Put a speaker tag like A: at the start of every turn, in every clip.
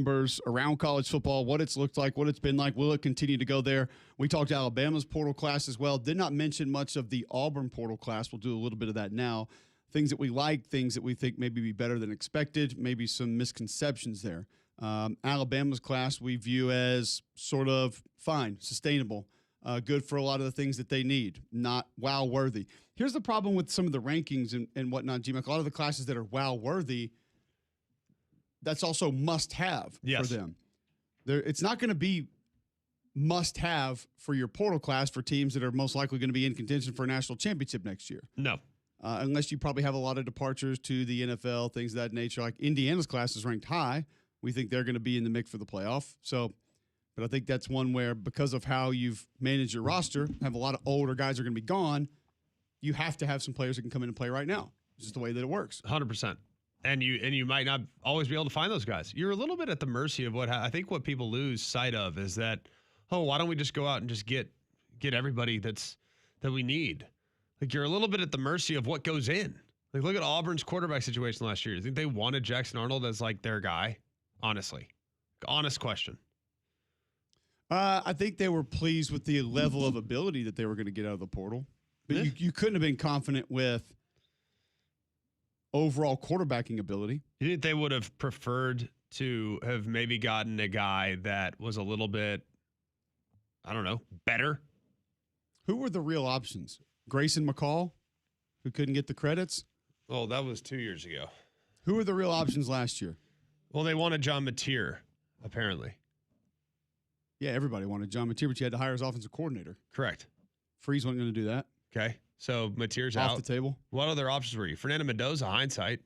A: numbers around college football, what it's looked like, what it's been like. Will it continue to go there? We talked Alabama's portal class as well. Did not mention much of the Auburn portal class. We'll do a little bit of that now. Things that we like, things that we think maybe be better than expected, maybe some misconceptions there. Alabama's class we view as sort of fine, sustainable, good for a lot of the things that they need, not wow-worthy. Here's the problem with some of the rankings and whatnot, G-Mac. A lot of the classes that are wow-worthy, that's also must-have for them. It's not going to be must-have for your portal class for teams that are most likely going to be in contention for a national championship next year.
B: No.
A: Unless you probably have a lot of departures to the NFL, things of that nature. Like Indiana's class is ranked high. We think they're going to be in the mix for the playoff. But I think that's one where, because of how you've managed your roster, have a lot of older guys are going to be gone, you have to have some players that can come in and play right now. It's just the way that it works.
B: 100%. And you might not always be able to find those guys. You're a little bit at the mercy of I think what people lose sight of is that, why don't we just go out and just get everybody that we need? Like, you're a little bit at the mercy of what goes in. Like, look at Auburn's quarterback situation last year. You think they wanted Jackson Arnold as like their guy? Honestly. Honest question.
A: I think they were pleased with the level of ability that they were going to get out of the portal. But you couldn't have been confident with overall quarterbacking ability.
B: You think they would have preferred to have maybe gotten a guy that was a little bit, I don't know, better?
A: Who were the real options? Grayson McCall, who couldn't get the credits?
B: Oh, that was 2 years ago.
A: Who were the real options last year?
B: Well, they wanted John Mateer, apparently.
A: Yeah, everybody wanted John Mateer, but you had to hire his offensive coordinator.
B: Correct.
A: Freeze wasn't going to do that.
B: Okay, so Mateer's out.
A: Off the table.
B: What other options were you? Fernando Mendoza, hindsight.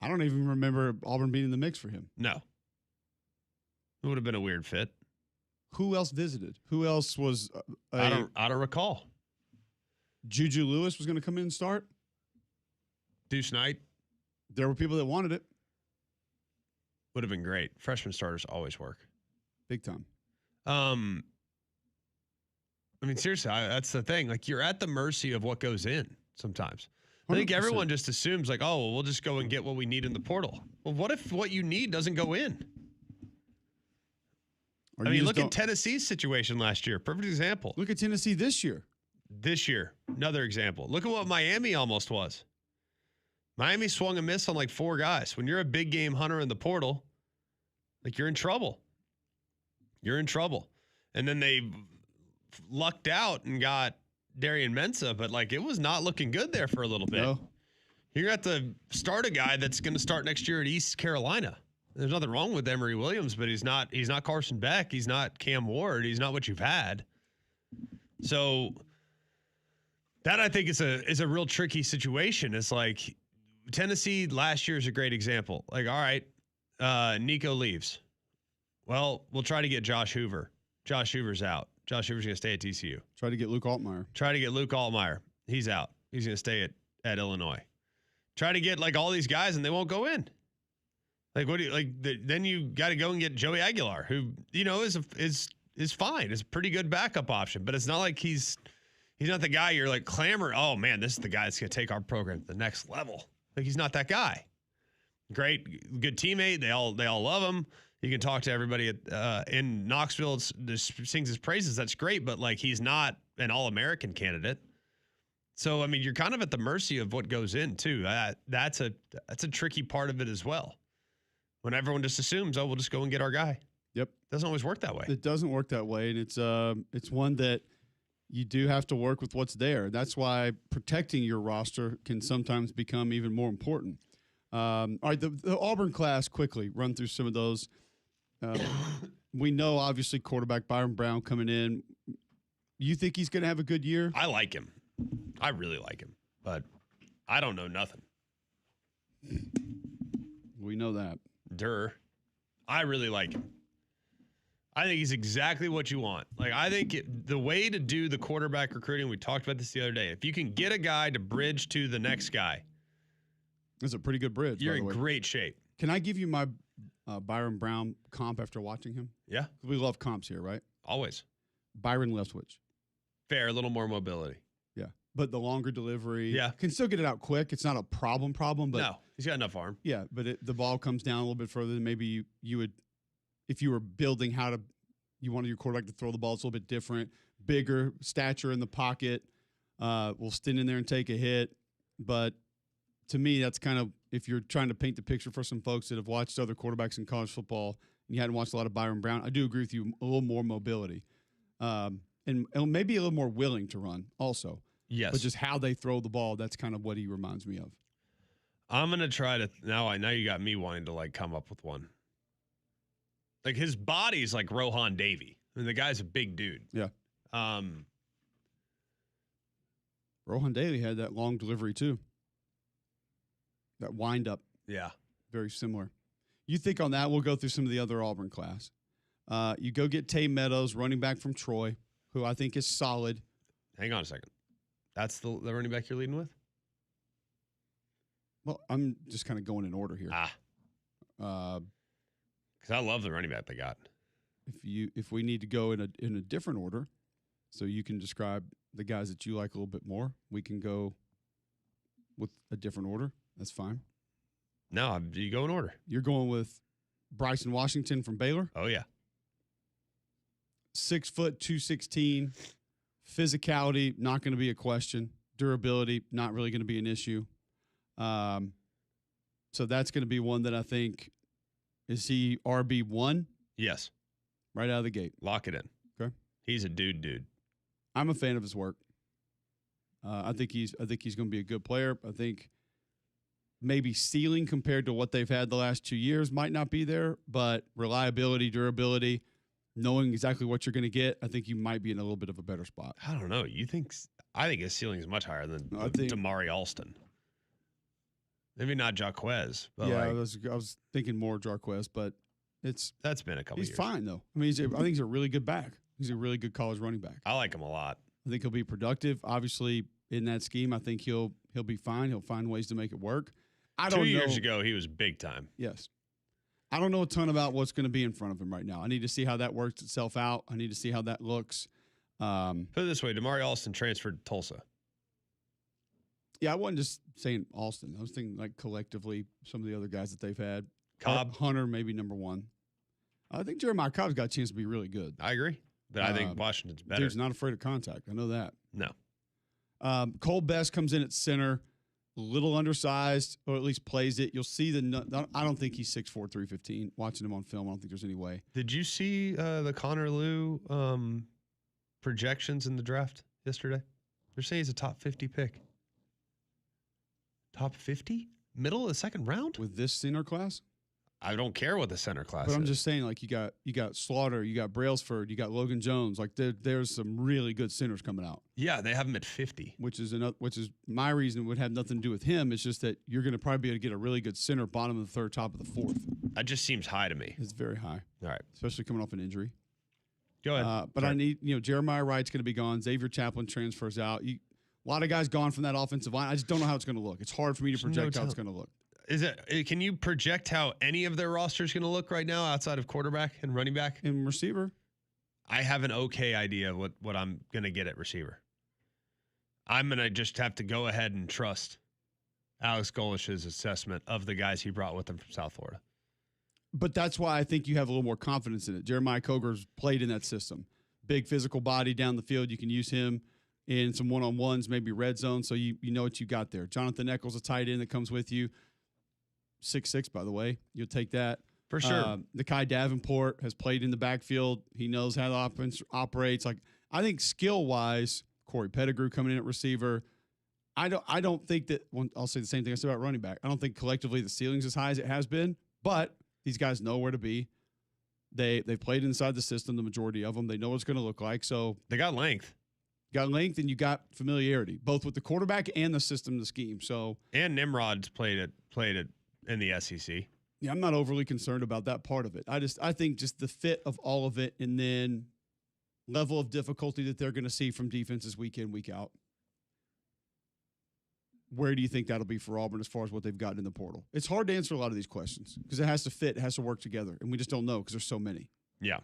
A: I don't even remember Auburn being in the mix for him.
B: No. It would have been a weird fit.
A: Who else visited? Who else was
B: I don't recall.
A: Juju Lewis was going to come in and start?
B: Deuce Knight?
A: There were people that wanted it.
B: Would have been great. Freshman starters always work.
A: Big time.
B: I mean, seriously, that's the thing. Like, you're at the mercy of what goes in sometimes. I think
A: 100%.
B: everyone just assumes, like, oh, well, we'll just go and get what we need in the portal. Well, what if what you need doesn't go in? Look at Tennessee's situation last year. Perfect example.
A: Look at Tennessee this year.
B: This year, another example. Look at what Miami almost was. Miami swung and missed on like 4 guys. When you're a big game hunter in the portal, like, you're in trouble. You're in trouble. And then they lucked out and got Darian Mensah, but like, it was not looking good there for a little bit.
A: No.
B: You're going to have to start a guy that's going to start next year at East Carolina. There's nothing wrong with Emory Williams, but he's not Carson Beck. He's not Cam Ward. He's not what you've had. So that, I think, is a real tricky situation. It's like Tennessee last year is a great example. Like, all right, Nico leaves. Well, we'll try to get Josh Hoover. Josh Hoover's out. Josh Hoover's going to stay at TCU.
A: Try to get Luke Altmaier. He's out. He's going to stay at Illinois. Try to get like all these guys and they won't go in. Like, what do you like? Then you got to go and get Joey Aguilar, who, you know, is fine. Is a pretty good backup option, but it's not like he's not the guy you're like clamoring. Oh man, this is the guy that's going to take our program to the next level. Like, he's not that guy. Great, good teammate. They all love him. You can talk to everybody in Knoxville. Sings his praises. That's great, but like, he's not an All-American candidate. So I mean, you're kind of at the mercy of what goes in too. That's a tricky part of it as well. When everyone just assumes, oh, we'll just go and get our guy. Yep,
B: doesn't always work that way.
A: It doesn't work that way, and it's one that you do have to work with what's there. That's why protecting your roster can sometimes become even more important. All right, the Auburn class, quickly run through some of those. We know, obviously, quarterback Byron Brown coming in. You think he's going to have a good year?
B: I like him. I really like him, but I don't know nothing.
A: We know that.
B: I really like him. I think he's exactly what you want. Like, I think the way to do the quarterback recruiting, we talked about this the other day, if you can get a guy to bridge to the next guy.
A: That's a pretty good bridge.
B: You're in great shape.
A: Can I give you my Byron Brown comp after watching him?
B: Yeah.
A: We love comps here, right?
B: Always.
A: Byron Leftwich.
B: Fair, a little more mobility.
A: Yeah. But the longer delivery.
B: Yeah.
A: Can still get it out quick. It's not a problem, but He's got enough arm.
C: Yeah, but the ball comes down a little bit further than maybe you would if you were building you wanted your quarterback to throw the ball. It's a little bit different, bigger stature in the pocket. Will stand in there and take a hit. But to me, that's kind of, if you're trying to paint the picture for some folks that have watched other quarterbacks in college football and you hadn't watched a lot of Byron Brown, I do agree with you, a little more mobility. And maybe a little more willing to run also.
A: Yes.
C: But just how they throw the ball, that's kind of what he reminds me of.
A: I'm going to try to, now you got me wanting to like come up with one. Like his body's like Rohan Davey. I mean, the guy's a big dude.
C: Yeah. Rohan Davey had that long delivery too. That wind up.
A: Yeah.
C: Very similar. You think on that, we'll go through some of the other Auburn class. You go get Tay Meadows, running back from Troy, who I think is solid.
A: Hang on a second. That's the running back you're leading with?
C: Well, I'm just kind of going in order here.
A: Because I love the running back they got.
C: If we need to go in a different order, so you can describe the guys that you like a little bit more, we can go with a different order. That's fine.
A: No, you go in order.
C: You're going with Bryson Washington from Baylor.
A: Oh, yeah.
C: 6 foot, 216. Physicality, not going to be a question. Durability, not really going to be an issue. So that's going to be one that I think, is he RB1?
A: Yes.
C: Right out of the gate.
A: Lock it in.
C: Okay.
A: He's a dude.
C: I'm a fan of his work. I think he's going to be a good player. I think maybe ceiling compared to what they've had the last 2 years might not be there, but reliability, durability, knowing exactly what you're going to get, I think you might be in a little bit of a better spot.
A: I don't know. I think his ceiling is much higher than Damari Alston. Maybe not Jaquez. But
C: yeah, I was thinking more Jarquez, but
A: that's been a couple years.
C: He's fine, though. I mean, I think he's a really good back. He's a really good college running back.
A: I like him a lot.
C: I think he'll be productive. Obviously, in that scheme, I think he'll be fine. He'll find ways to make it work. I don't know.
A: 2 years ago, he was big time.
C: Yes. I don't know a ton about what's going to be in front of him right now. I need to see how that works itself out. I need to see how that looks.
A: Put it this way, Damari Alston transferred to Tulsa.
C: Yeah, I wasn't just saying Alston. I was thinking like collectively some of the other guys that they've had.
A: Cobb.
C: Hunter, maybe number one. I think Jeremiah Cobb's got a chance to be really good.
A: I agree. But I think Washington's better.
C: Dude's not afraid of contact. I know that.
A: No.
C: Cole Best comes in at center, a little undersized, or at least plays it. You'll see I don't think he's 6'4", 315. Watching him on film, I don't think there's any way.
A: Did you see the Connor Liu projections in the draft yesterday? They're saying he's a top 50 pick. Top 50? Middle of the second round?
C: With this center class?
A: I don't care what the center class is.
C: But I'm just saying, like, you got Slaughter, you got Brailsford, you got Logan Jones. Like, there's some really good centers coming out.
A: Yeah, they have him at 50.
C: Which is my reason. Would have nothing to do with him. It's just that you're going to probably be able to get a really good center, bottom of the third, top of the fourth.
A: That just seems high to me.
C: It's very high.
A: All right.
C: Especially coming off an injury.
A: Go ahead.
C: But I need, Jeremiah Wright's going to be gone. Xavier Chaplin transfers out. A lot of guys gone from that offensive line. I just don't know how it's going to look. It's hard for me to project how it's going to look.
A: Can you project how any of their roster is going to look right now outside of quarterback and running back?
C: And receiver?
A: I have an okay idea of what I'm going to get at receiver. I'm going to just have to go ahead and trust Alex Golish's assessment of the guys he brought with him from South Florida.
C: But that's why I think you have a little more confidence in it. Jeremiah Coger's played in that system. Big physical body down the field. You can use him in some one-on-ones, maybe red zone, so you know what you got there. Jonathan Eccles, a tight end that comes with you. 6'6", by the way. You'll take that.
A: For sure.
C: Nakai Davenport has played in the backfield. He knows how the offense operates. Like, I think skill-wise, Corey Pettigrew coming in at receiver, I don't think that – I'll say the same thing I said about running back. I don't think collectively the ceiling's as high as it has been, but these guys know where to be. They've played inside the system, the majority of them. They know what it's going to look like. So
A: they got length.
C: You got length and you got familiarity, both with the quarterback and the system, the scheme. So
A: and Nimrod's played it in the SEC.
C: Yeah, I'm not overly concerned about that part of it. I think just the fit of all of it, and then level of difficulty that they're going to see from defenses week in, week out. Where do you think that'll be for Auburn as far as what they've gotten in the portal? It's hard to answer a lot of these questions because it has to fit, it has to work together, and we just don't know because there's so many.
A: Yeah.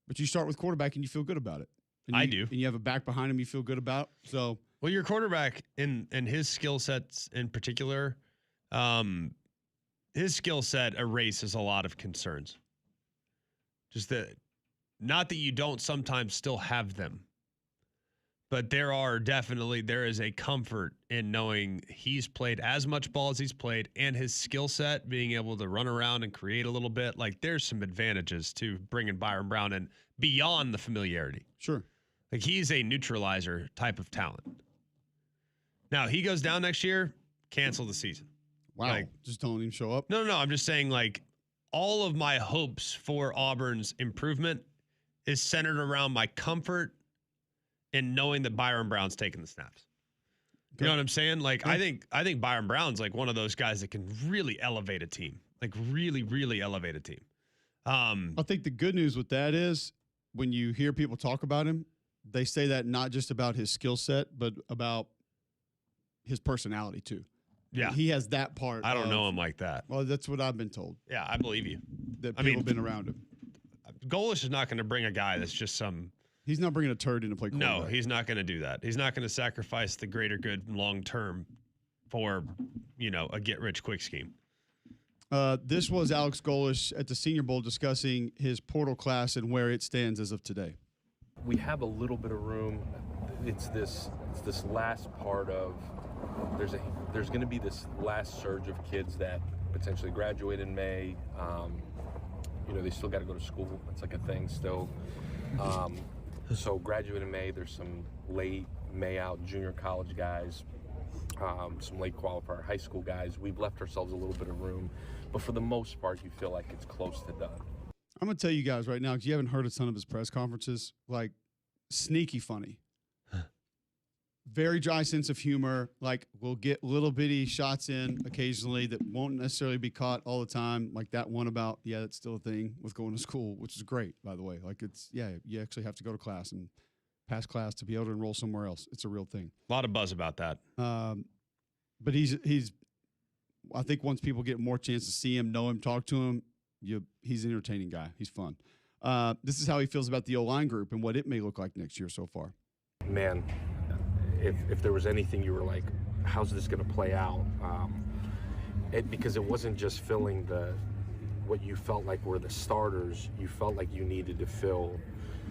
C: But you start with quarterback and you feel good about it.
A: I do.
C: And you have a back behind him you feel good about. So,
A: well, your quarterback in his skill sets in particular,
B: His skill set erases a lot of concerns. Just that, not that you don't sometimes still have them, but there is a comfort in knowing he's played as much ball as he's played, and his skill set being able to run around and create a little bit. Like, there's some advantages to bringing Byron Brown in beyond the familiarity.
C: Sure.
B: Like, he's a neutralizer type of talent. Now, he goes down next year, cancel the season.
C: Wow.
B: Like,
C: just don't even show up.
B: No. I'm just saying, like, all of my hopes for Auburn's improvement is centered around my comfort in knowing that Byron Brown's taking the snaps. You know what I'm saying? Like, I think Byron Brown's like one of those guys that can really elevate a team. Like, really, really elevate a team.
C: I think the good news with that is when you hear people talk about him, they say that not just about his skill set, but about his personality too.
B: Yeah.
C: He has that part.
B: I don't know him like that.
C: Well, that's what I've been told.
B: Yeah, I believe you.
C: That people have been around him.
B: Golish is not going to bring a guy that's just some.
C: He's not bringing a turd in to play quarterback.
B: No, he's not going to do that. He's not going to sacrifice the greater good long term for, a get rich quick scheme.
C: This was Alex Golish at the Senior Bowl discussing his portal class and where it stands as of today.
D: We have a little bit of room. It's this last part of there's going to be this last surge of kids that potentially graduate in May. They still got to go to school. It's like a thing still. So graduate in May. There's some late May out junior college guys, some late qualifier high school guys. We've left ourselves a little bit of room, but for the most part, you feel like it's close to done.
C: I'm going to tell you guys right now, because you haven't heard a ton of his press conferences, like sneaky funny. Very dry sense of humor. Like, we'll get little bitty shots in occasionally that won't necessarily be caught all the time. Like that one about, that's still a thing with going to school, which is great, by the way. Like, you actually have to go to class and pass class to be able to enroll somewhere else. It's a real thing.
B: A lot of buzz about that.
C: But he's I think once people get more chance to see him, know him, talk to him, he's an entertaining guy. He's fun. This is how he feels about the O-line group and what it may look like next year so far.
D: Man, if there was anything you were like, how's this going to play out? Because it wasn't just filling what you felt like were the starters. You felt like you needed to fill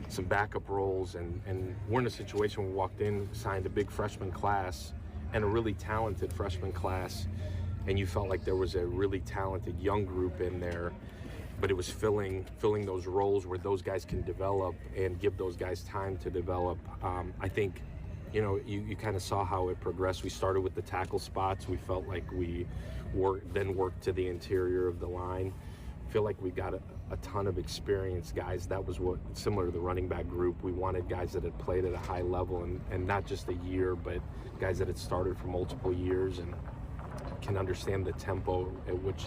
D: some backup roles, and we're in a situation where we walked in, signed a big freshman class and a really talented freshman class, and you felt like there was a really talented young group in there, but it was filling those roles where those guys can develop and give those guys time to develop. I think, you kind of saw how it progressed. We started with the tackle spots. We felt like we worked to the interior of the line. I feel like we got a ton of experienced guys. That was what, similar to the running back group, we wanted guys that had played at a high level and not just a year, but guys that had started for multiple years and can understand the tempo at which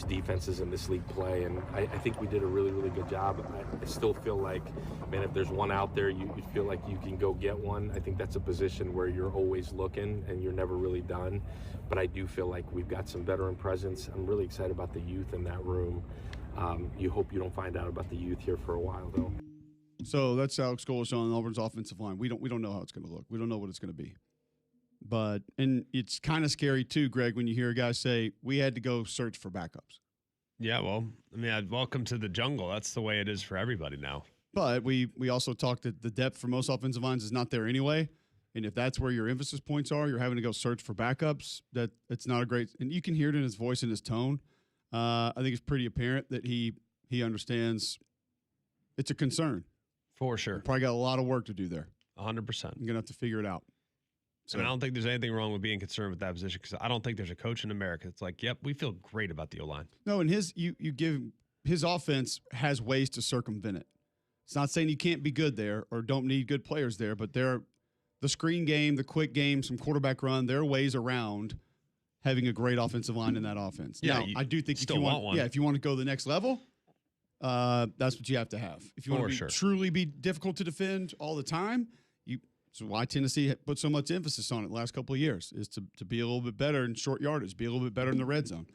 D: defenses in this league play. And I think we did a really, really good job. I still feel like, man, if there's one out there, you feel like you can go get one. I think that's a position where you're always looking and you're never really done. But I do feel like we've got some veteran presence. I'm really excited about the youth in that room. You hope you don't find out about the youth here for a while, though.
C: So that's Alex Golish on Auburn's offensive line. We don't know how it's going to look. We don't know what it's going to be. And it's kind of scary too, Greg, when you hear a guy say, we had to go search for backups.
B: Yeah, well, welcome to the jungle. That's the way it is for everybody now.
C: But we also talked that the depth for most offensive lines is not there anyway. And if that's where your emphasis points are, you're having to go search for backups. That it's not a great, and you can hear it in his voice and his tone. I think it's pretty apparent that he understands it's a concern.
B: For sure.
C: Probably got a lot of work to do there.
B: 100%.
C: You're going to have to figure it out.
B: So, I don't think there's anything wrong with being concerned with that position because I don't think there's a coach in America that's like, yep, we feel great about the O-line.
C: No, and his offense has ways to circumvent it. It's not saying you can't be good there or don't need good players there, but the screen game, the quick game, some quarterback run, there are ways around having a great offensive line in that offense.
B: Yeah,
C: now, I do think
B: if you want one.
C: Yeah, if you want to go to the next level, that's what you have to have. If you want to truly be difficult to defend all the time, so why Tennessee put so much emphasis on it the last couple of years is to be a little bit better in short yardage, be a little bit better in the red zone.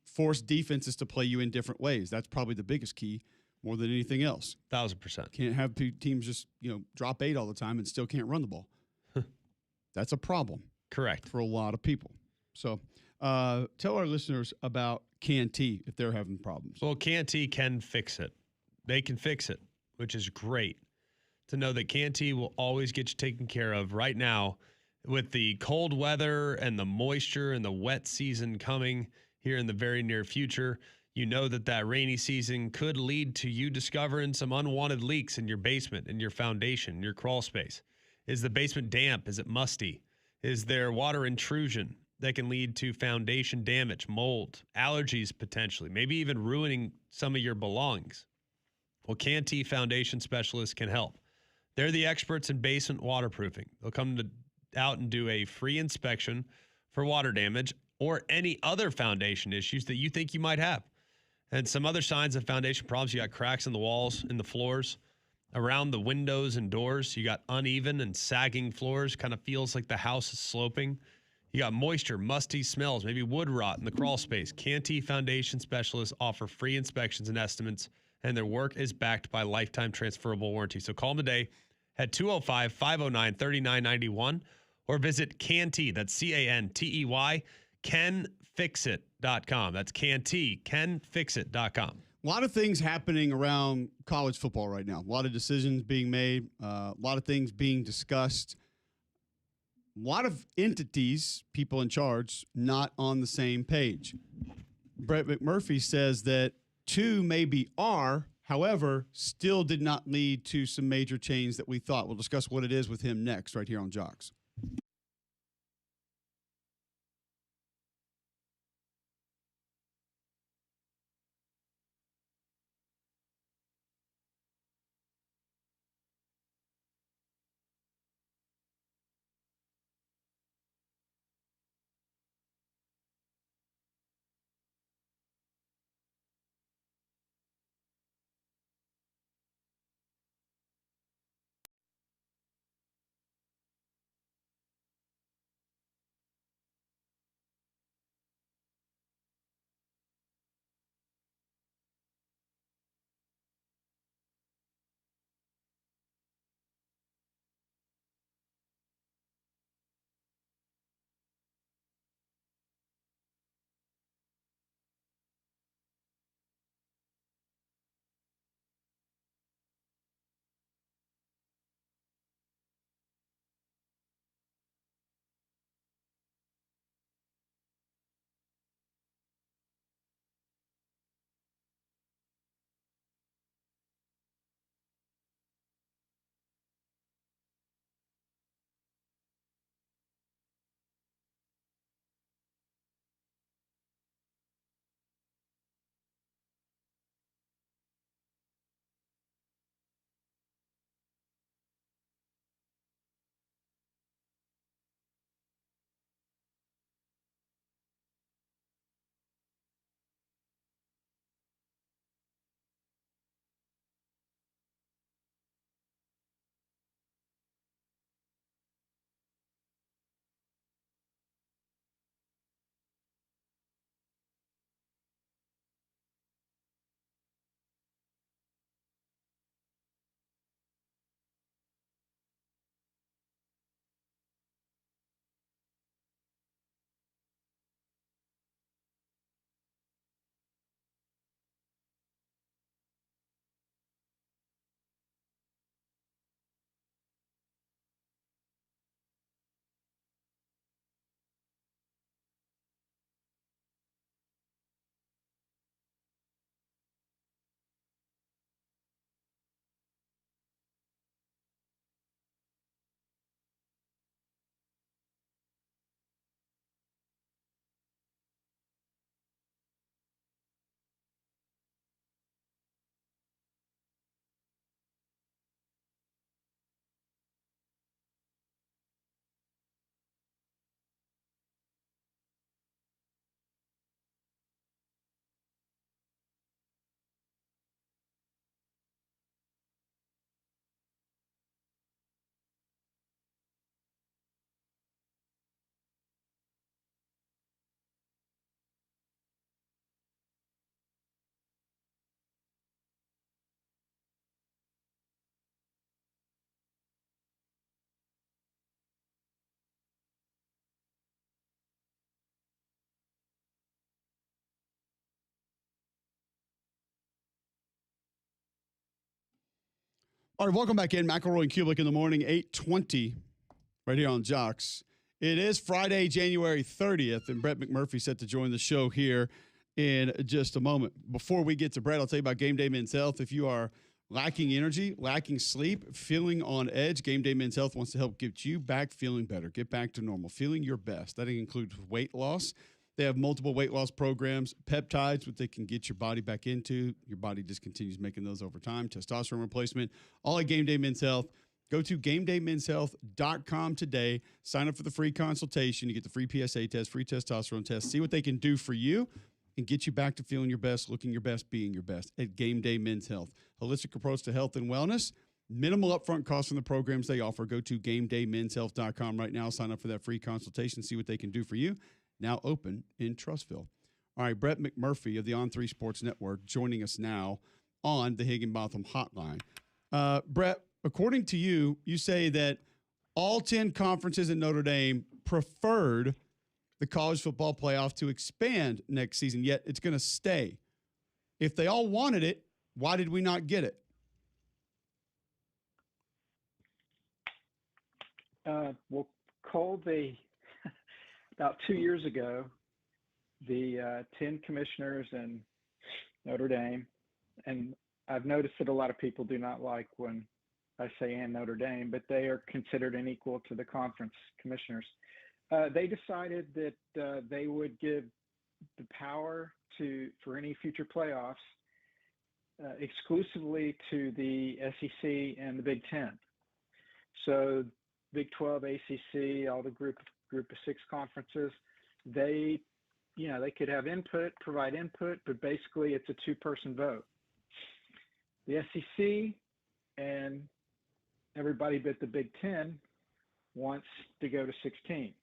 C: Force defenses to play you in different ways. That's probably the biggest key more than anything else.
B: 1,000%.
C: Can't have teams just, drop 8 all the time and still can't run the ball. That's a problem.
B: Correct.
C: For a lot of people. So Tell our listeners about Canty if they're having problems.
B: Well, Canty can fix it. They can fix it, which is great to know that Canty will always get you taken care of. Right now, with the cold weather and the moisture and the wet season coming here in the very near future, you know that rainy season could lead to you discovering some unwanted leaks in your basement, in your foundation, in your crawl space. Is the basement damp? Is it musty? Is there water intrusion that can lead to foundation damage, mold, allergies potentially, maybe even ruining some of your belongings? Well, Canty Foundation Specialists can help. They're the experts in basement waterproofing. They'll come out and do a free inspection for water damage or any other foundation issues that you think you might have. And some other signs of foundation problems: you got cracks in the walls, in the floors, around the windows and doors. You got uneven and sagging floors, kind of feels like the house is sloping. You got moisture, musty smells, maybe wood rot in the crawl space. Canty Foundation Specialists offer free inspections and estimates, and their work is backed by lifetime transferable warranty. So call them today at 205-509-3991 or visit Canty, that's C-A-N-T-E-Y, canfixit.com. That's Canty, canfixit.com.
C: A lot of things happening around college football right now. A lot of decisions being made, a lot of things being discussed. A lot of entities, people in charge, not on the same page. Brett McMurphy says that two maybe are, however, still did not lead to some major change that we thought. We'll discuss what it is with him next, right here on Jocks. All right, welcome back in. McElroy and Cubelic in the morning, 8:20, right here on Jocks. It is Friday, January 30th, and Brett McMurphy set to join the show here in just a moment. Before we get to Brett, I'll tell you about Game Day Men's Health. If you are lacking energy, lacking sleep, feeling on edge, Game Day Men's Health wants to help get you back feeling better, get back to normal, feeling your best. That includes weight loss. They have multiple weight loss programs, peptides, which they can get your body back into. Your body just continues making those over time. Testosterone replacement, all at Game Day Men's Health. Go to GameDayMen'sHealth.com today. Sign up for the free consultation. You get the free PSA test, free testosterone test. See what they can do for you and get you back to feeling your best, looking your best, being your best at Game Day Men's Health. Holistic approach to health and wellness. Minimal upfront costs on the programs they offer. Go to GameDayMen'sHealth.com right now. Sign up for that free consultation. See what they can do for you. Now open in Trustville. All right, Brett McMurphy of the On3 Sports Network joining us now on the Higginbotham Hotline. Brett, according to you, you say that all 10 conferences in Notre Dame preferred the college football playoff to expand next season, yet it's going to stay. If they all wanted it, why did we not get it?
E: Well, Cole, about 2 years ago, the 10 commissioners in Notre Dame, and I've noticed that a lot of people do not like when I say and Notre Dame, but they are considered an equal to the conference commissioners. They decided that they would give the power for any future playoffs exclusively to the SEC and the Big Ten. So Big 12, ACC, all the group of 6 conferences, they could have input, provide input, but basically it's a 2-person vote. The SEC and everybody but the Big Ten wants to go to 16.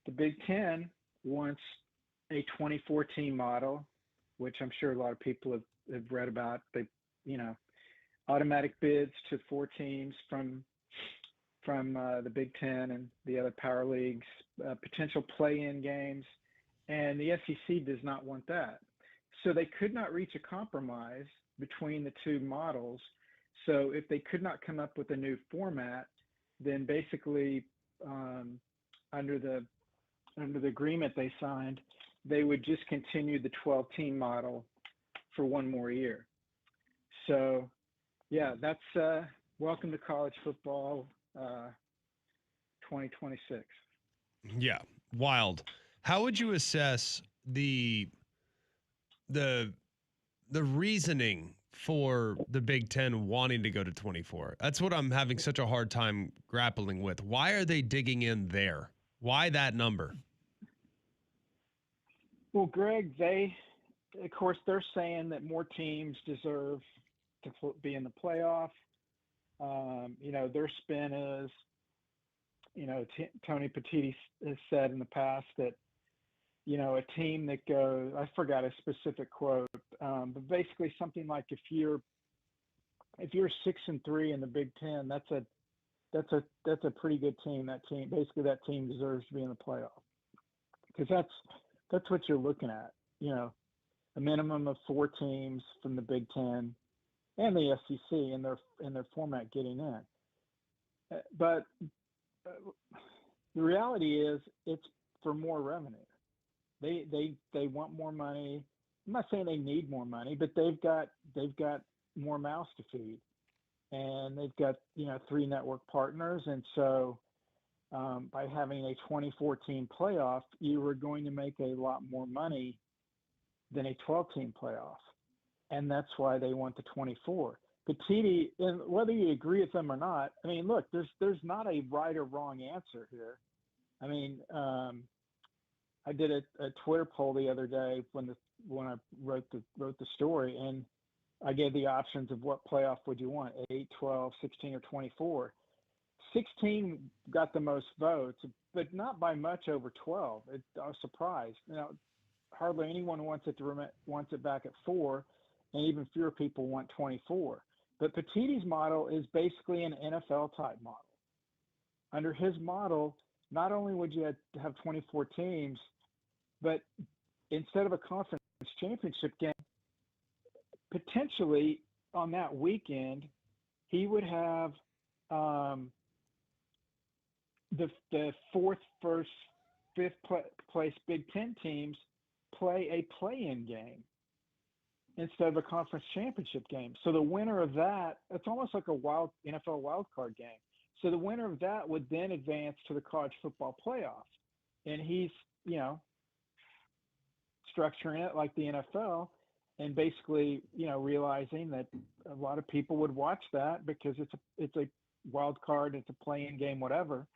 E: The Big Ten wants a 24-team model, which I'm sure a lot of people have read about. They, automatic bids to 4 teams from the Big Ten and the other power leagues, potential play-in games, and the SEC does not want that. So they could not reach a compromise between the 2 models. So if they could not come up with a new format, then basically under the agreement they signed, they would just continue the 12-team model for 1 more year. So, yeah, that's welcome to college football 2026.
B: Yeah, wild. How would you assess the reasoning for the Big Ten wanting to go to 24? That's what I'm having such a hard time grappling with. Why are they digging in there? Why that number?
E: Well, Greg, they're saying that more teams deserve to be in the playoff. Their spin is, Tony Petitti has said in the past that, a team that goes, I forgot a specific quote, but basically something like if you're 6-3 in the Big Ten, that's a pretty good team. That team deserves to be in the playoff, because that's what you're looking at. A minimum of 4 teams from the Big Ten and the SEC in their format getting in. But the reality is it's for more revenue. They want more money. I'm not saying they need more money, but they've got more mouths to feed, and they've got 3 network partners, and so by having a 24-team playoff, you are going to make a lot more money than a 12-team playoff, and that's why they want the 24. Petitti, and whether you agree with them or not, I mean, look, there's not a right or wrong answer here. I mean, I did a Twitter poll the other day when I wrote the story, and I gave the options of what playoff would you want, 8, 12, 16, or 24. 16 got the most votes, but not by much over 12. I was surprised. Hardly anyone wants it back at 4, and even fewer people want 24. But Petitti's model is basically an NFL type model. Under his model, not only would you have 24 teams, but instead of a conference championship game, potentially on that weekend, he would have the fourth, first, fifth place Big Ten teams play a play-in game instead of a conference championship game. So the winner of that, it's almost like a NFL wild card game. So the winner of that would then advance to the college football playoff. And he's, structuring it like the NFL and basically, realizing that a lot of people would watch that because it's a wild card, it's a play-in game, whatever.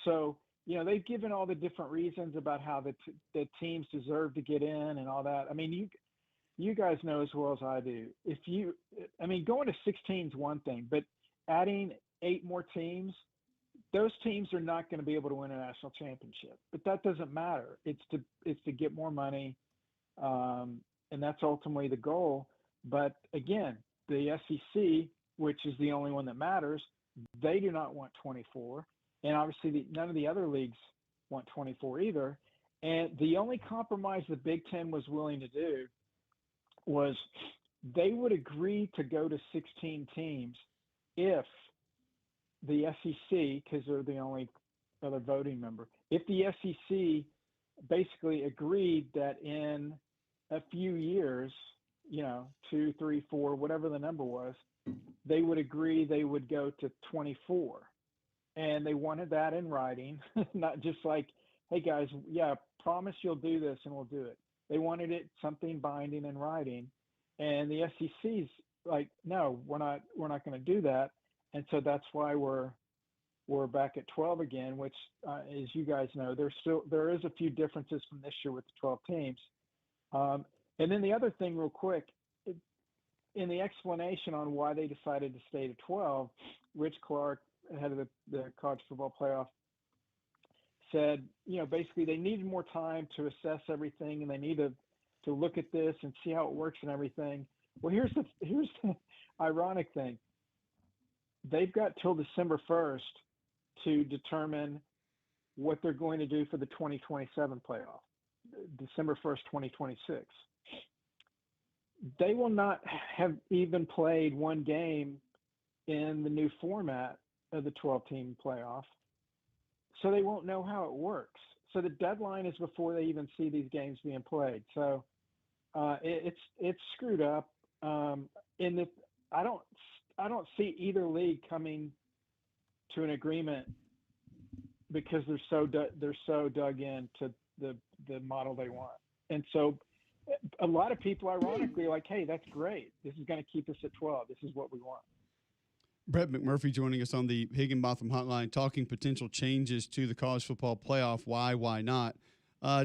E: So, they've given all the different reasons about how the teams deserve to get in and all that. I mean, you guys know as well as I do. Going to 16 is one thing, but adding 8 more teams, those teams are not going to be able to win a national championship. But that doesn't matter. It's to get more money, and that's ultimately the goal. But again, the SEC, which is the only one that matters, they do not want 24. And obviously, none of the other leagues want 24 either. And the only compromise the Big Ten was willing to do was they would agree to go to 16 teams if the SEC, because they're the only other voting member, if the SEC basically agreed that in a few years, 2, 3, 4, whatever the number was, they would agree they would go to 24. And they wanted that in writing, not just like, hey guys, promise you'll do this and we'll do it. They wanted it something binding in writing. And the SEC's like, no, we're not going to do that. And so that's why we're back at 12 again, which, as you guys know, there is a few differences from this year with the 12 teams. And then the other thing, real quick, in the explanation on why they decided to stay to 12, Rich Clark, head of the college football playoff, said, basically they needed more time to assess everything and they need to look at this and see how it works and everything. Well, here's the ironic thing. They've got till December 1st to determine what they're going to do for the 2027 playoff, December 1st, 2026. They will not have even played one game in the new format of the 12-team playoff, so they won't know how it works. So the deadline is before they even see these games being played. So it's screwed up. I don't see either league coming to an agreement because they're so dug into the model they want. And so a lot of people ironically are like, hey, that's great. This is going to keep us at 12. This is what we want.
C: Brett McMurphy joining us on the Higginbotham Hotline, talking potential changes to the college football playoff. Why not?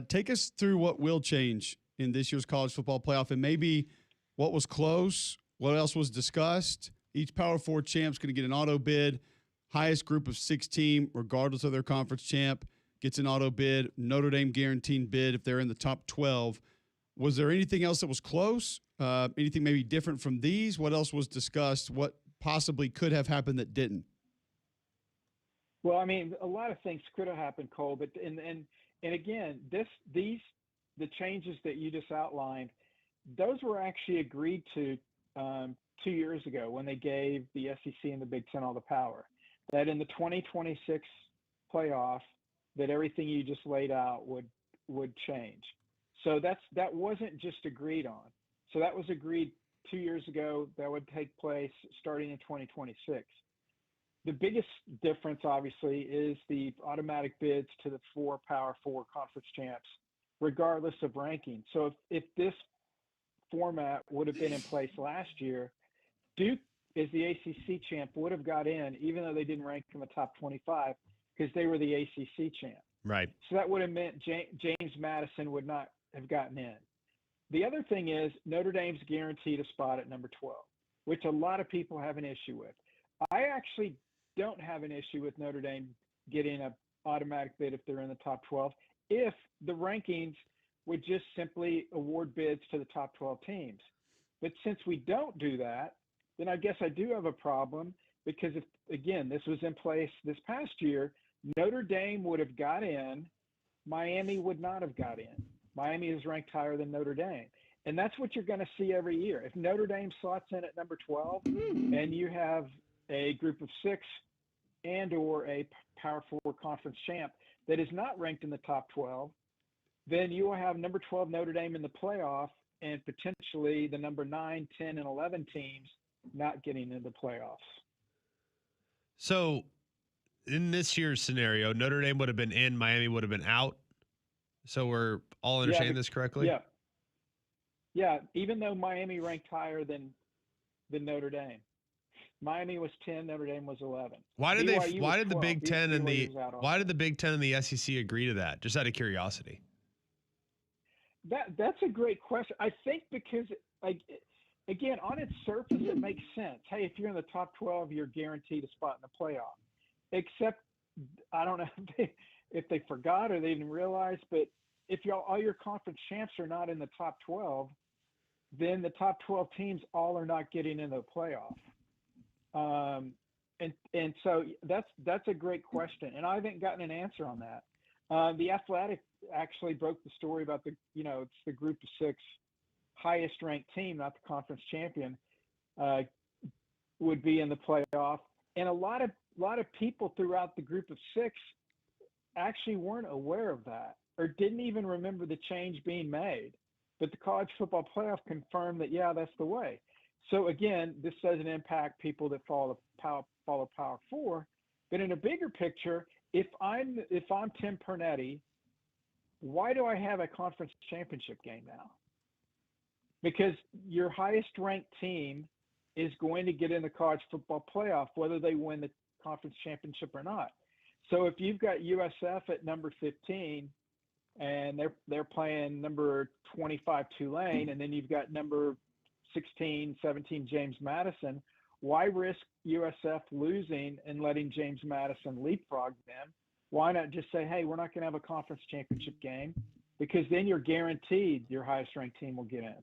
C: Take us through what will change in this year's college football playoff and maybe what was close, what else was discussed. Each Power 4 champ's going to get an auto bid. Highest group of 6 team, regardless of their conference champ, gets an auto bid. Notre Dame guaranteed bid if they're in the top 12. Was there anything else that was close? Anything maybe different from these? What else was discussed? What possibly could have happened that didn't?
E: Well, I mean, a lot of things could have happened, Cole. But and again, the changes that you just outlined, those were actually agreed to 2 years ago when they gave the SEC and the Big Ten all the power. That in the 2026 playoff, that everything you just laid out would change. So that wasn't just agreed on. So that was agreed 2 years ago. That would take place starting in 2026. The biggest difference, obviously, is the automatic bids to the 4 Power 4 conference champs, regardless of ranking. So if this format would have been in place last year, Duke, as the ACC champ, would have got in, even though they didn't rank in the top 25, because they were the ACC champ.
B: Right.
E: So that would have meant James Madison would not have gotten in. The other thing is Notre Dame's guaranteed a spot at number 12, which a lot of people have an issue with. I actually don't have an issue with Notre Dame getting an automatic bid if they're in the top 12, if the rankings would just simply award bids to the top 12 teams. But since we don't do that, then I guess I do have a problem, because if, again, this was in place this past year, Notre Dame would have got in, Miami would not have got in. Miami is ranked higher than Notre Dame. And that's what you're going to see every year. If Notre Dame slots in at number 12 and you have a group of 6 and or a Power 4 conference champ that is not ranked in the top 12, then you will have number 12 Notre Dame in the playoff and potentially the number 9, 10, and 11 teams not getting into the playoffs.
B: So in this year's scenario, Notre Dame would have been in, Miami would have been out. So we're all understanding this correctly?
E: Yeah. Yeah, even though Miami ranked higher than Notre Dame. Miami was 10, Notre Dame was 11.
B: Why did the Big 10 and the Big 10 and the SEC agree to that? Just out of curiosity.
E: That's a great question. I think because, like, again, on its surface, it makes sense. Hey, if you're in the top 12, you're guaranteed a spot in the playoff. Except, I don't know if they forgot or they didn't realize, but if all your conference champs are not in the top 12, then the top 12 teams all are not getting into the playoff. And so that's a great question, and I haven't gotten an answer on that. The Athletic actually broke the story about it's the group of 6 highest ranked team, not the conference champion, would be in the playoff. And a lot of people throughout the group of 6 actually weren't aware of that or didn't even remember the change being made. But the college football playoff confirmed that, yeah, that's the way. So again, this doesn't impact people that follow Power 4, but in a bigger picture, if I'm Tim Pernetti, why do I have a conference championship game now? Because your highest ranked team is going to get in the college football playoff, whether they win the conference championship or not. So if you've got USF at number 15 and they're playing number 25 Tulane, and then you've got number 16, 17 James Madison, why risk USF losing and letting James Madison leapfrog them? Why not just say, hey, we're not going to have a conference championship game, because then you're guaranteed your highest ranked team will get in.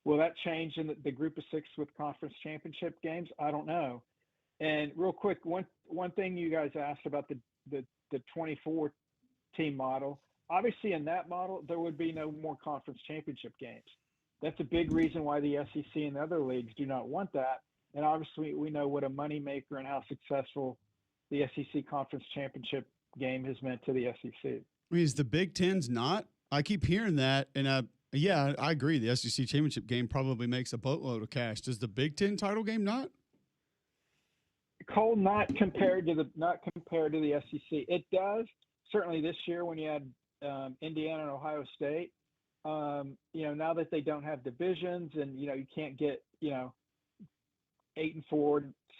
E: Will that change in the group of 6 with conference championship games? I don't know. And real quick, one thing you guys asked about the 24 team model. Obviously, in that model, there would be no more conference championship games. That's a big reason why the SEC and the other leagues do not want that. And obviously, we know what a moneymaker and how successful the SEC conference championship game has meant to the SEC.
C: I mean, is the Big Ten's not? I keep hearing that, and yeah, I agree. The SEC championship game probably makes a boatload of cash. Does the Big Ten title game not?
E: Cole, not compared to the SEC. It does certainly this year when you had Indiana and Ohio State. Now that they don't have divisions, and you can't get 8-4,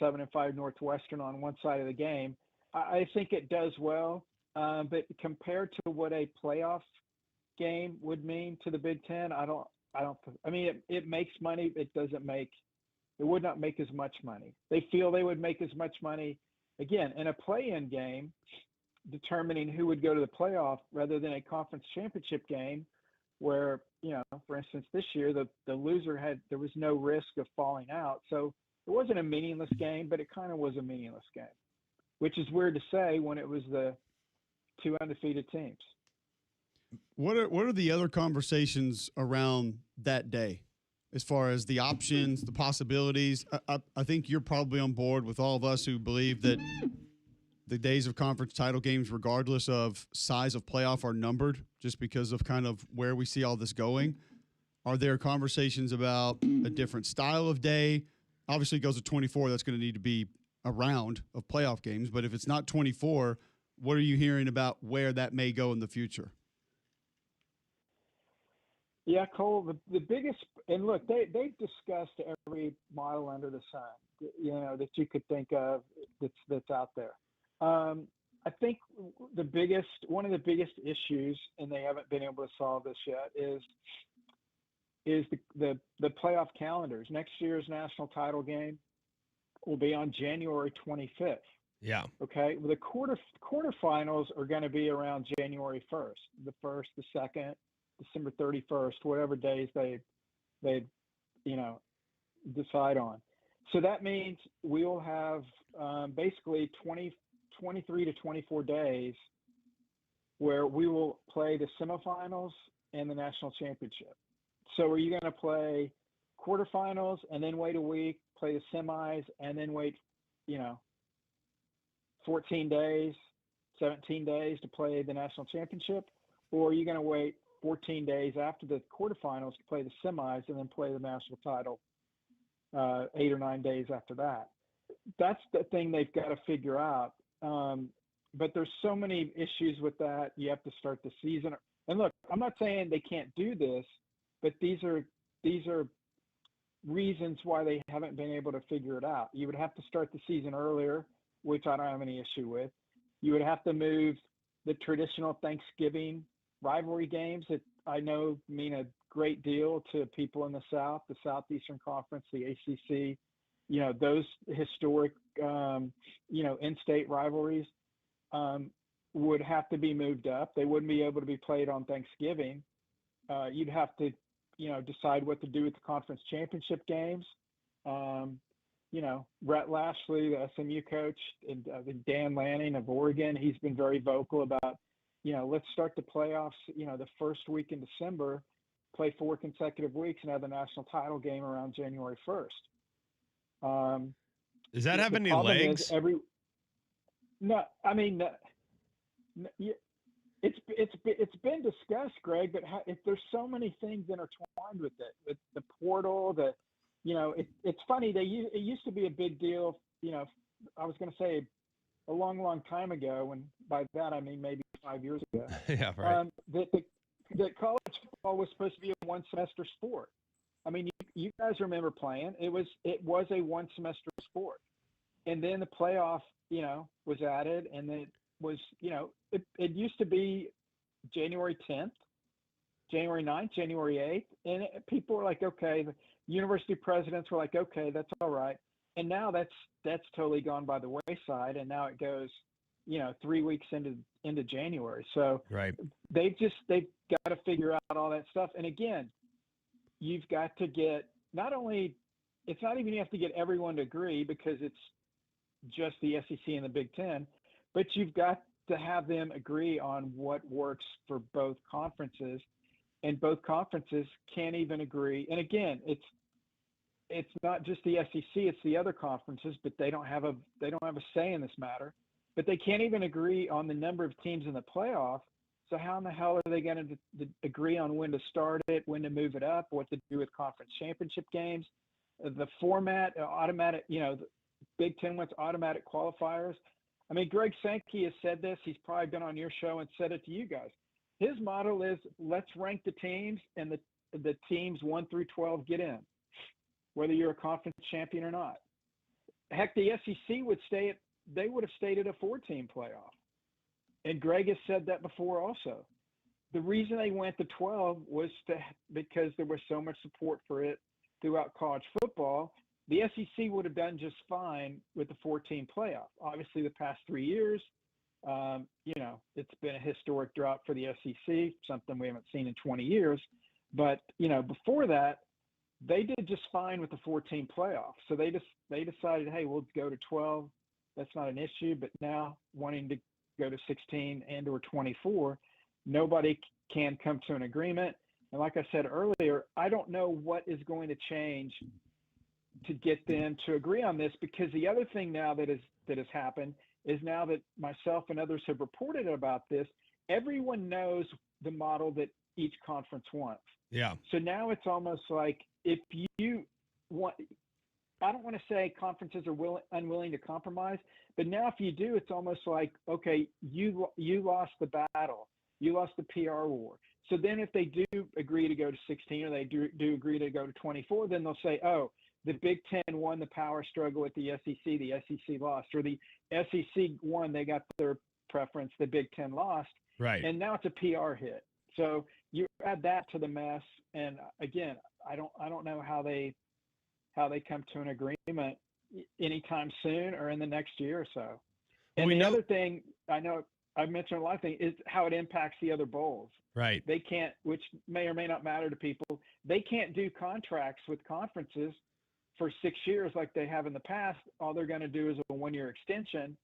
E: 7-5 Northwestern on one side of the game. I think it does well, but compared to what a playoff game would mean to the Big Ten, it makes money. It would not make as much money. They feel they would make as much money, again, in a play-in game, determining who would go to the playoff rather than a conference championship game where, for instance, this year, the loser there was no risk of falling out. So it wasn't a meaningless game, but it kind of was a meaningless game, which is weird to say when it was the 2 undefeated teams.
C: What are the other conversations around that day as far as the options, the possibilities? I think you're probably on board with all of us who believe that the days of conference title games, regardless of size of playoff, are numbered just because of kind of where we see all this going. Are there conversations about a different style of day? Obviously, it goes to 24. That's going to need to be a round of playoff games. But if it's not 24, what are you hearing about where that may go in the future?
E: Yeah, Cole, the biggest – and look, they've discussed every model under the sun, that you could think of that's out there. I think one of the biggest issues, and they haven't been able to solve this yet, is the playoff calendars. Next year's national title game will be on January 25th.
B: Yeah.
E: Okay. Well, the quarterfinals are going to be around January 1st, the 1st, the 2nd, December 31st, whatever days they decide on. So that means we will have basically 23 to 24 days where we will play the semifinals and the national championship. So are you going to play quarterfinals and then wait a week, play the semis, and then wait, 14 days, 17 days to play the national championship? Or are you going to wait 14 days after the quarterfinals to play the semis and then play the national title 8 or 9 days after that? That's the thing they've got to figure out. But there's so many issues with that. You have to start the season. And look, I'm not saying they can't do this, but these are reasons why they haven't been able to figure it out. You would have to start the season earlier, which I don't have any issue with. You would have to move the traditional Thanksgiving rivalry games that I know mean a great deal to people in the South, the Southeastern Conference, the ACC, those historic, in-state rivalries would have to be moved up. They wouldn't be able to be played on Thanksgiving. You'd have to, decide what to do with the conference championship games. Brett Lashley, the SMU coach, and Dan Lanning of Oregon, he's been very vocal about, let's start the playoffs, the first week in December, play 4 consecutive weeks and have the national title game around January 1st.
A: Does that have any legs?
E: It's been discussed, Greg, but there's so many things intertwined with it, with the portal, it's funny. It used to be a big deal, I was going to say a long, long time ago, and by that I mean maybe 5 years ago.
A: Yeah, right.
E: That college football was supposed to be a one-semester sport. I mean, you guys remember playing. It was a one-semester sport, and then the playoff, was added, and then it was, it used to be January 10th, January 9th, January 8th, and people were like, okay. The university presidents were like, okay, that's all right. And now that's totally gone by the wayside, and now it goes, 3 weeks into January. So
A: right.
E: they've got to figure out all that stuff. And again, you've got to get it's not even you have to get everyone to agree because it's just the SEC and the Big Ten, but you've got to have them agree on what works for both conferences, and both conferences can't even agree. And again, it's not just the SEC, it's the other conferences, but they don't have a say in this matter. But they can't even agree on the number of teams in the playoff. So how in the hell are they going to agree on when to start it, when to move it up, what to do with conference championship games, the format, automatic, the Big Ten wants automatic qualifiers. I mean, Greg Sankey has said this. He's probably been on your show and said it to you guys. His model is let's rank the teams, and the teams 1 through 12 get in, whether you're a conference champion or not. Heck, the SEC would have stayed at a 4-team playoff. And Greg has said that before also. The reason they went to 12 was because there was so much support for it throughout college football. The SEC would have done just fine with the 4-team playoff. Obviously, the past 3 years, it's been a historic drop for the SEC, something we haven't seen in 20 years. But, before that, they did just fine with the 4-team playoff. So they decided, hey, we'll go to 12. That's not an issue. But now wanting to go to 16 and or 24, nobody can come to an agreement. And like I said earlier, I don't know what is going to change to get them to agree on this, because the other thing now that has happened is now that myself and others have reported about this, everyone knows the model that each conference wants.
A: Yeah.
E: So now it's almost like if you want, I don't want to say conferences are unwilling to compromise, but now if you do, it's almost like, okay, you lost the battle. You lost the PR war. So then if they do agree to go to 16 or they do agree to go to 24, then they'll say, oh, the Big Ten won the power struggle with the SEC lost, or the SEC won, they got their preference, the Big Ten lost.
A: Right.
E: And now it's a PR hit. So you add that to the mess. And again, I don't know how they come to an agreement anytime soon or in the next year or so. And the other thing, I know I've mentioned a lot of things, is how it impacts the other bowls.
A: Right.
E: They can't, which may or may not matter to people, they can't do contracts with conferences for 6 years like they have in the past. All they're going to do is a 1-year extension.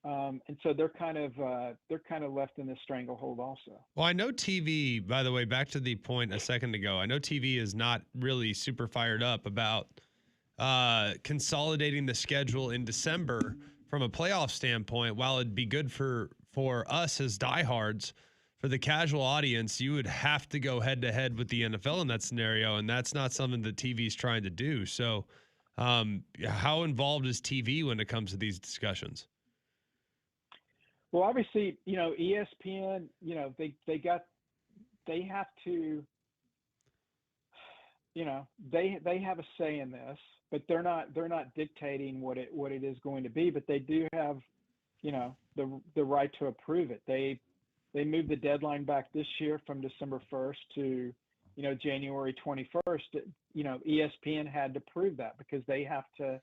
E: And so they're kind of left in this stranglehold also.
B: Well, I know TV, by the way, back to the point a second ago, I know TV is not really super fired up about consolidating the schedule in December from a playoff standpoint. While it'd be good for us as diehards, for the casual audience, you would have to go head to head with the NFL in that scenario, and that's not something that TV's trying to do. So, how involved is TV when it comes to these discussions?
E: Well, obviously, ESPN, they have to, they have a say in this, but they're not dictating what it is going to be, but they do have, the right to approve it. They moved the deadline back this year from December 1st to, January 21st. ESPN had to prove that because they have to,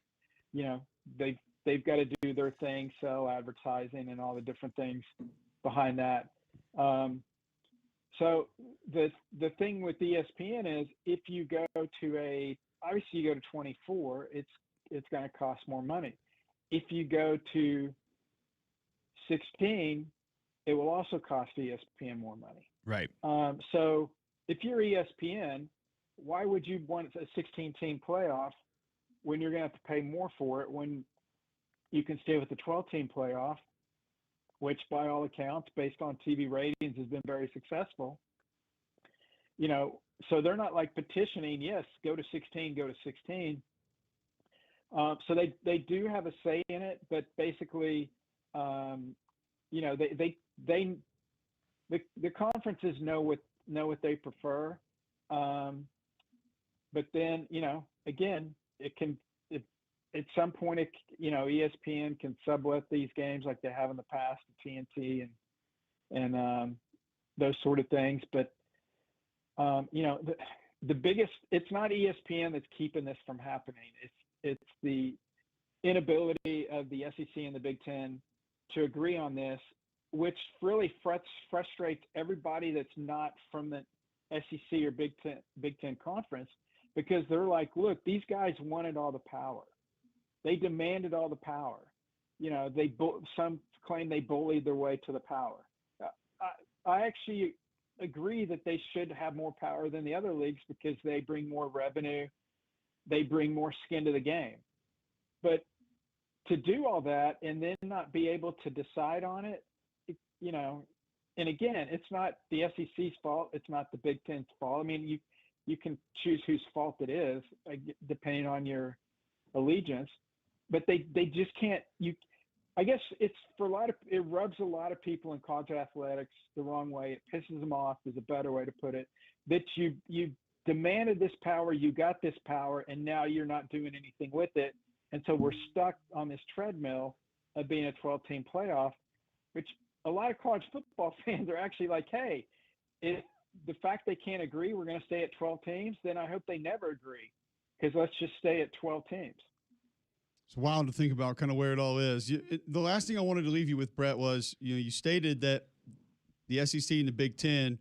E: they've got to do their thing, sell advertising and all the different things behind that. So the thing with ESPN is if you go to obviously you go to 24, it's going to cost more money. If you go to 16, it will also cost ESPN more money.
B: Right.
E: So if you're ESPN, why would you want a 16-team playoff when you're going to have to pay more for it when you can stay with the 12-team playoff, which by all accounts, based on TV ratings, has been very successful. So they're not like petitioning, yes, go to 16, go to 16. So they do have a say in it, but basically, the conferences know what they prefer. But then, again, at some point, ESPN can sublet these games like they have in the past, TNT and those sort of things. But the biggest, it's not ESPN that's keeping this from happening. It's the inability of the SEC and the Big Ten to agree on this, which really frustrates everybody that's not from the SEC or Big Ten conference, because they're like, look, these guys wanted all the power. They demanded all the power. Some claim they bullied their way to the power. I actually agree that they should have more power than the other leagues because they bring more revenue. They bring more skin to the game. But to do all that and then not be able to decide on it, and again, it's not the SEC's fault. It's not the Big Ten's fault. I mean, you can choose whose fault it is, depending on your allegiance. But they just can't. I guess it rubs a lot of people in college athletics the wrong way. It pisses them off is a better way to put it. That you demanded this power, you got this power, and now you're not doing anything with it. And so we're stuck on this treadmill of being a 12-team playoff, which a lot of college football fans are actually like, hey, if the fact they can't agree, we're going to stay at 12 teams, then I hope they never agree, because let's just stay at 12 teams.
C: It's wild to think about kind of where it all is. The last thing I wanted to leave you with, Brett, was you stated that the SEC and the Big Ten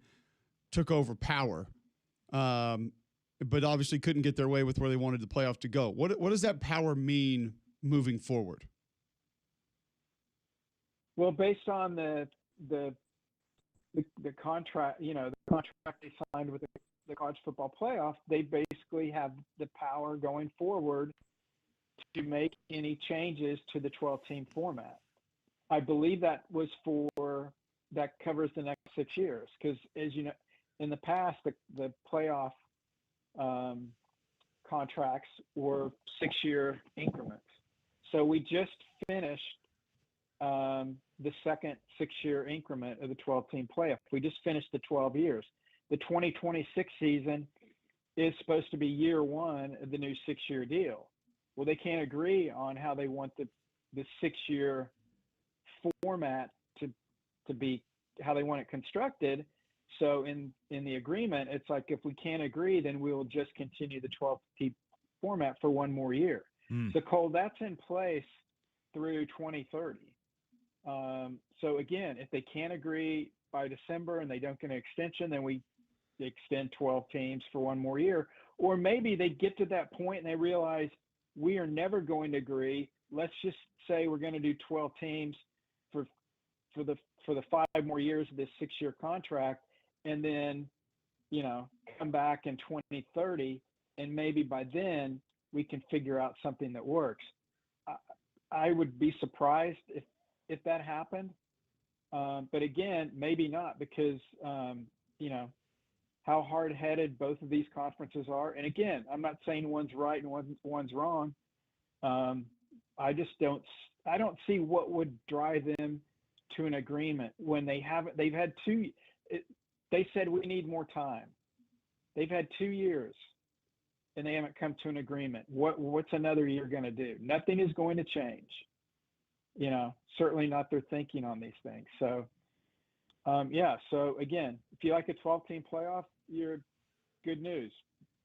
C: took over power, but obviously couldn't get their way with where they wanted the playoff to go. What does that power mean moving forward?
E: Well, based on the contract, the contract they signed with the college football playoff, they basically have the power going forward to make any changes to the 12-team format. I believe that covers the next 6 years, because as you know, in the past, the playoff contracts were 6-year increments. So we just finished the second 6-year increment of the 12-team playoff. We just finished the 12 years. The 2026 season is supposed to be year one of the new 6-year deal. Well, they can't agree on how they want the 6-year format to be, how they want it constructed. So in the agreement, it's like, if we can't agree, then we will just continue the 12-team format for one more year. So Cole, that's in place through 2030. So again, if they can't agree by December and they don't get an extension, then we extend 12 teams for one more year. Or maybe they get to that point and they realize we are never going to agree. Let's just say we're going to do 12 teams for for the 5 more years of this 6-year contract, and then come back in 2030, and maybe by then we can figure out something that works. I would be surprised if that happened, but again, maybe not, because how hard-headed both of these conferences are. And again, I'm not saying one's right and one's wrong. I don't see what would drive them to an agreement when they've had they said we need more time. They've had 2 years and they haven't come to an agreement. What's another year going to do? Nothing is going to change. Certainly not their thinking on these things. So, so again, if you like a 12-team playoff, you're good news.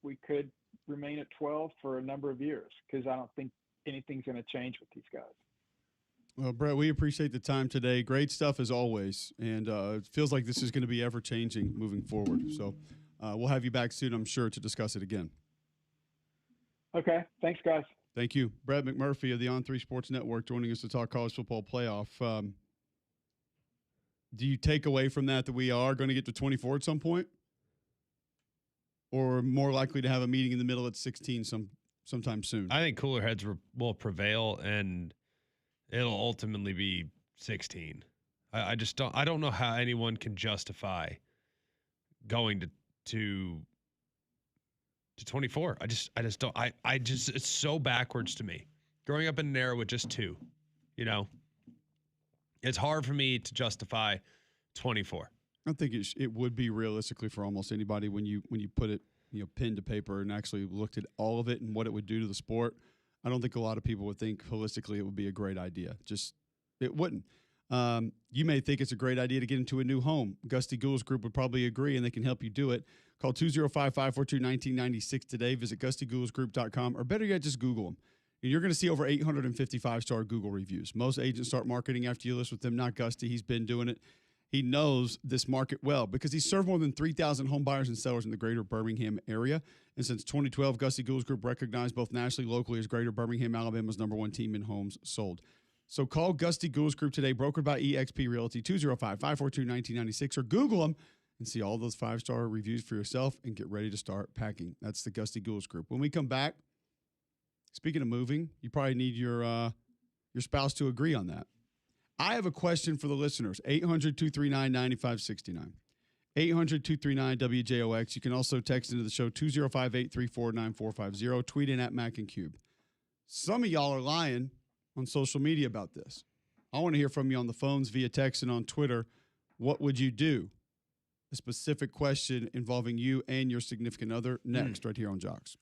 E: We could remain at 12 for a number of years, because I don't think anything's going to change with these guys.
C: Well, Brett, we appreciate the time today. Great stuff as always. And it feels like this is going to be ever-changing moving forward. So we'll have you back soon, I'm sure, to discuss it again.
E: Okay. Thanks, guys.
C: Thank you. Brett McMurphy of the On3 Sports Network joining us to talk college football playoff. Do you take away from that we are going to get to 24 at some point? Or more likely to have a meeting in the middle at 16 sometime soon?
B: I think cooler heads will prevail, and it'll ultimately be 16. I just don't know how anyone can justify going to 24. I just don't. It's so backwards to me. Growing up in an era with just 2, it's hard for me to justify 24.
C: I think it would be realistically for almost anybody when you put it, pen to paper and actually looked at all of it and what it would do to the sport. I don't think a lot of people would think holistically it would be a great idea. Just, it wouldn't. You may think it's a great idea to get into a new home. Gusty Gould's group would probably agree, and they can help you do it. Call 205-542-1996 today. Visit GustyGouldsGroup.com, or better yet, just Google them. And you're going to see over 850 five-star Google reviews. Most agents start marketing after you list with them, not Gusty. He's been doing it. He knows this market well because he's served more than 3,000 home buyers and sellers in the greater Birmingham area. And since 2012, Gusty Gould's Group recognized both nationally and locally as greater Birmingham, Alabama's #1 team in homes sold. So call Gusty Gould's Group today, brokered by eXp Realty, 205-542-1996, or Google them and see all those five-star reviews for yourself and get ready to start packing. That's the Gusty Gould's Group. When we come back, speaking of moving, you probably need your spouse to agree on that. I have a question for the listeners, 800-239-9569. 800-239-WJOX. You can also text into the show, 205-834-9450. Tweet in at Mac and Cube. Some of y'all are lying on social media about this. I want to hear from you on the phones, via text, and on Twitter. What would you do? A specific question involving you and your significant other next, right here on Jocks.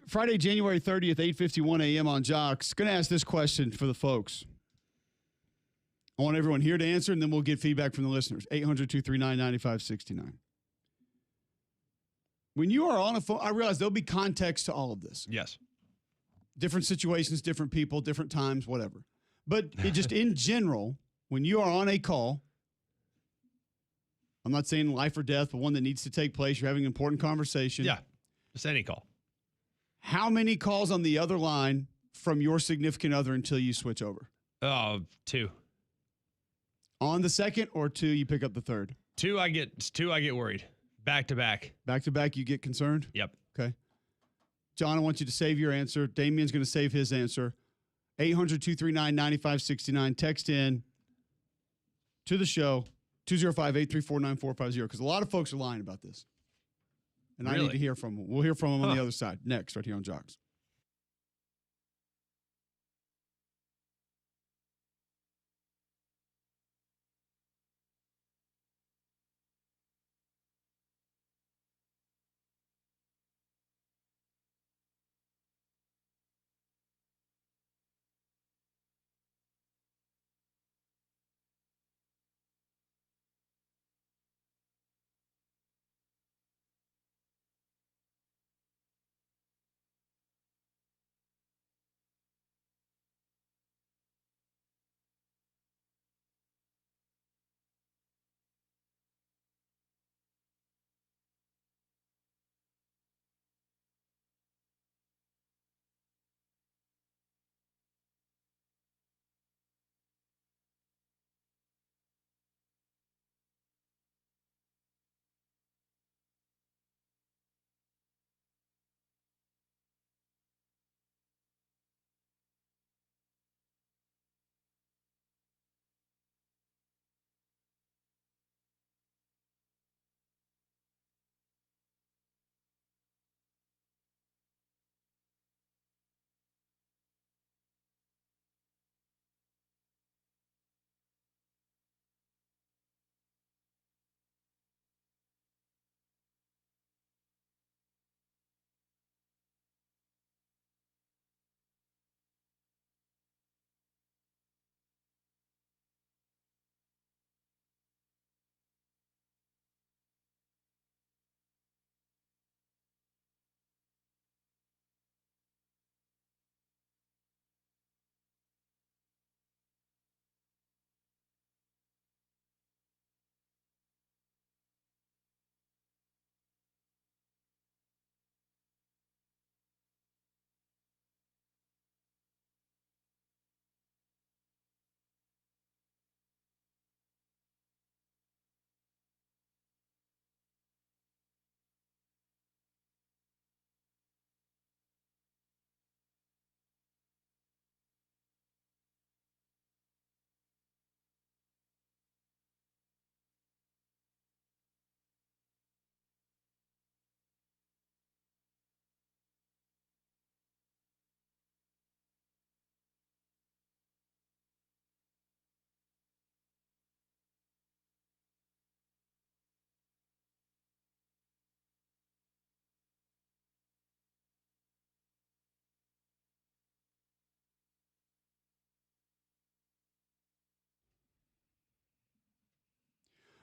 C: Friday, January 30th, 8:51 a.m. on Jocks. Going to ask this question for the folks. I want everyone here to answer, and then we'll get feedback from the listeners. 800-239-9569. When you are on a phone, I realize there'll be context to all of this.
B: Yes.
C: Different situations, different people, different times, whatever. But it just in general, when you are on a call, I'm not saying life or death, but one that needs to take place, you're having an important conversation.
B: Yeah. Just any call.
C: How many calls on the other line from your significant other until you switch over?
B: Oh, 2.
C: On the second or 2, you pick up the third?
B: 2, I get worried. Back to back.
C: Back to back, you get concerned?
B: Yep.
C: Okay. John, I want you to save your answer. Damien's going to save his answer. 800-239-9569. Text in to the show, 205-834-9450, because a lot of folks are lying about this. And I need to hear from them. We'll hear from them on the other side. Next, right here on Jocks.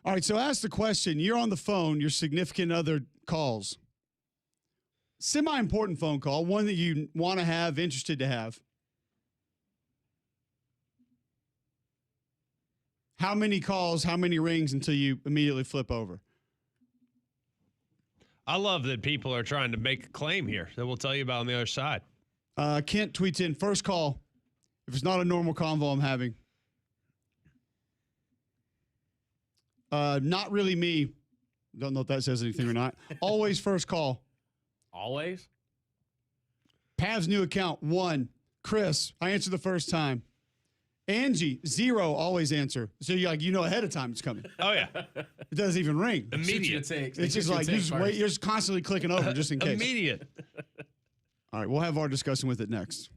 C: All right, so ask the question. You're on the phone, your significant other calls. Semi-important phone call, one that you want to have, interested to have. How many calls, how many rings until you immediately flip over?
B: I love that people are trying to make a claim here that we'll tell you about on the other side.
C: Kent tweets in, first call, if it's not a normal convo I'm having. Not really me. Don't know if that says anything or not. Always first call.
F: Always?
C: Pav's new account, 1. Chris, I answered the first time. Angie, 0, always answer. So you know ahead of time it's coming.
B: Oh, yeah.
C: It doesn't even ring.
B: Immediate.
C: It's just like you're just constantly clicking over just in case.
B: Immediate.
C: All right, we'll have our discussion with it next.